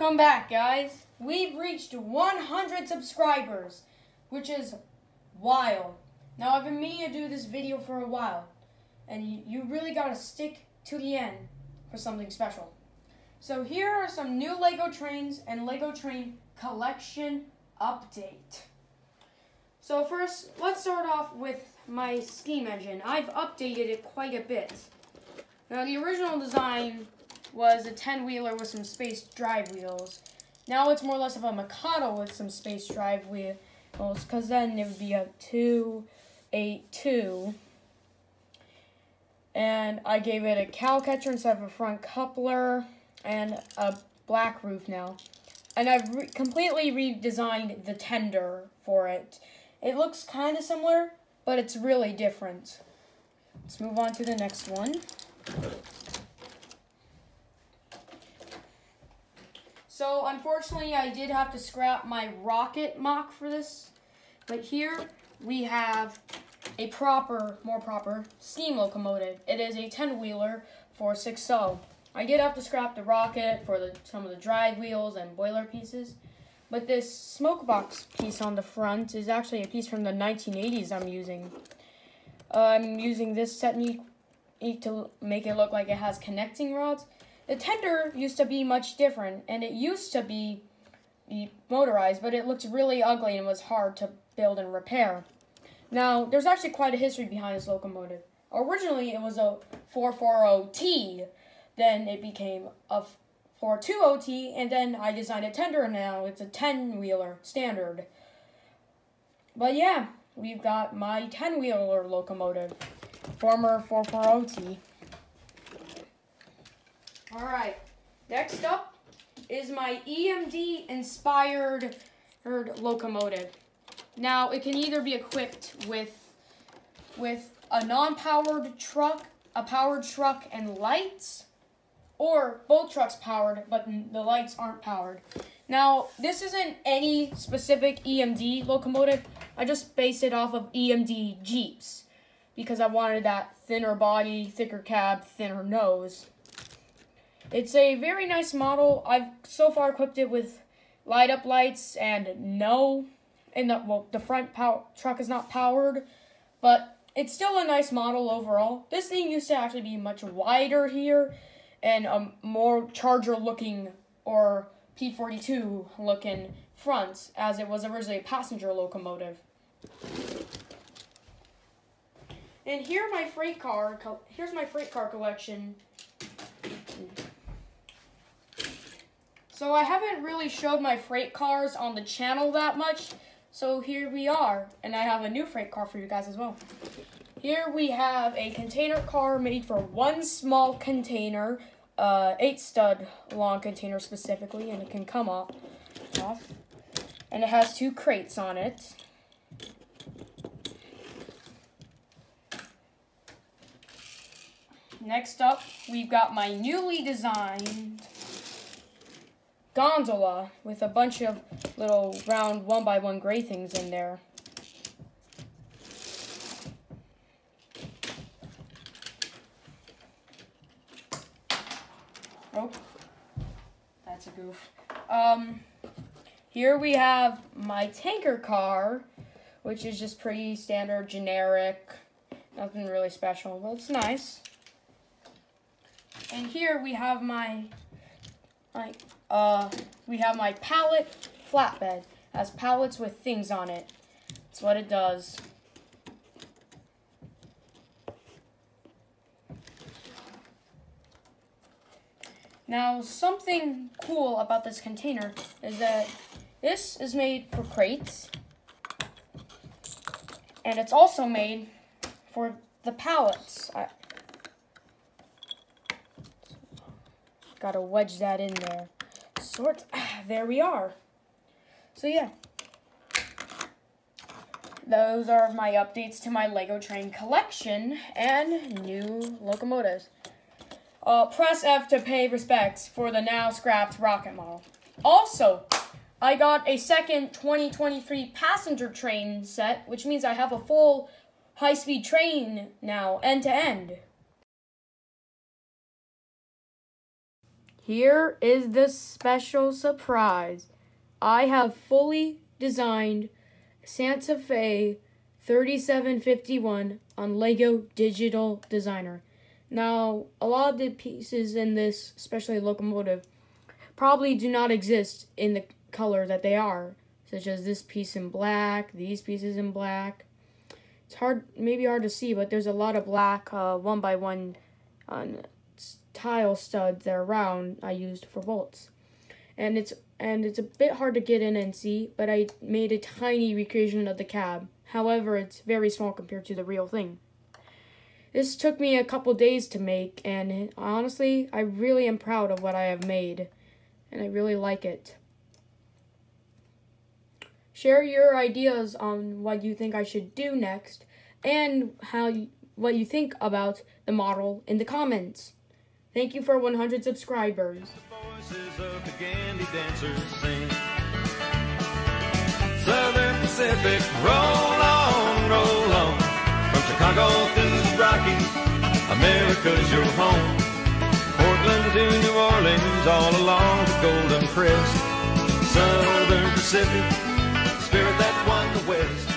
Welcome back, guys. We've reached 100 subscribers, which is wild. Now, I've been meaning to do this video for a while, and you really gotta stick to the end for something special. So here are some new LEGO trains and LEGO train collection update. So first, let's start off with my steam engine. I've updated it quite a bit. Now, the original design was a 10-wheeler with some space drive wheels. Now it's more or less of a Mikado with some space drive wheels, because then it would be a 282. And I gave it a cow catcher instead of a front coupler and a black roof now. And I've completely redesigned the tender for it. It looks kind of similar, but it's really different. Let's move on to the next one. So, unfortunately, I did have to scrap my rocket mock for this. But here we have a more proper steam locomotive. It is a 10-wheeler for 6.0. I did have to scrap the rocket for some of the drive wheels and boiler pieces. But this smoke box piece on the front is actually a piece from the 1980s I'm using. I'm using this technique to make it look like it has connecting rods. The tender used to be much different, and it used to be motorized, but it looked really ugly and was hard to build and repair. Now, there's actually quite a history behind this locomotive. Originally, it was a 440T, then it became a 420T, and then I designed a tender, and now it's a 10-wheeler standard. But yeah, we've got my 10-wheeler locomotive, former 440T. Alright, next up is my EMD-inspired locomotive. Now, it can either be equipped with a non-powered truck, a powered truck, and lights, or both trucks powered, but the lights aren't powered. Now, this isn't any specific EMD locomotive. I just based it off of EMD Jeeps, because I wanted that thinner body, thicker cab, thinner nose. It's a very nice model. I've so far equipped it with light-up lights and the front truck is not powered, but it's still a nice model overall. This thing used to actually be much wider here and a more Charger-looking or P-42-looking front, as it was originally a passenger locomotive. And here's my freight car collection. So I haven't really showed my freight cars on the channel that much, so here we are, and I have a new freight car for you guys as well. Here we have a container car made for one small container, 8-stud long container specifically, and it can come off, and it has 2 crates on it. Next up, we've got my newly designed gondola with a bunch of little round 1x1 gray things in there. Oh, that's a goof. Here we have my tanker car, which is just pretty standard, generic, nothing really special, but it's nice. And here we have my pallet flatbed. It has pallets with things on it. That's what it does. Now, something cool about this container is that this is made for crates, and it's also made for the pallets. Gotta wedge that in there. There we are. So yeah, those are my updates to my LEGO train collection and new locomotives. Press F to pay respects for the now scrapped rocket model. Also, I got a second 2023 passenger train set, which means I have a full high-speed train now, end to end. Here is the special surprise. I have fully designed Santa Fe 3751 on Lego Digital Designer. Now, a lot of the pieces in this, especially locomotive, probably do not exist in the color that they are, such as this piece in black, these pieces in black. It's maybe hard to see, but there's a lot of black 1x1 tile studs that are round I used for bolts. And it's a bit hard to get in and see, but I made a tiny recreation of the cab. However, it's very small compared to the real thing. This took me a couple days to make, and honestly, I really am proud of what I have made, and I really like it. Share your ideas on what you think I should do next, and what you think about the model in the comments. Thank you for 100 subscribers. Voices of the Gandy dancers sing. Southern Pacific, roll on, roll on. From Chicago to the Rockies, America's your home. Portland to New Orleans, all along the Golden Crest. Southern Pacific, spirit that won the West.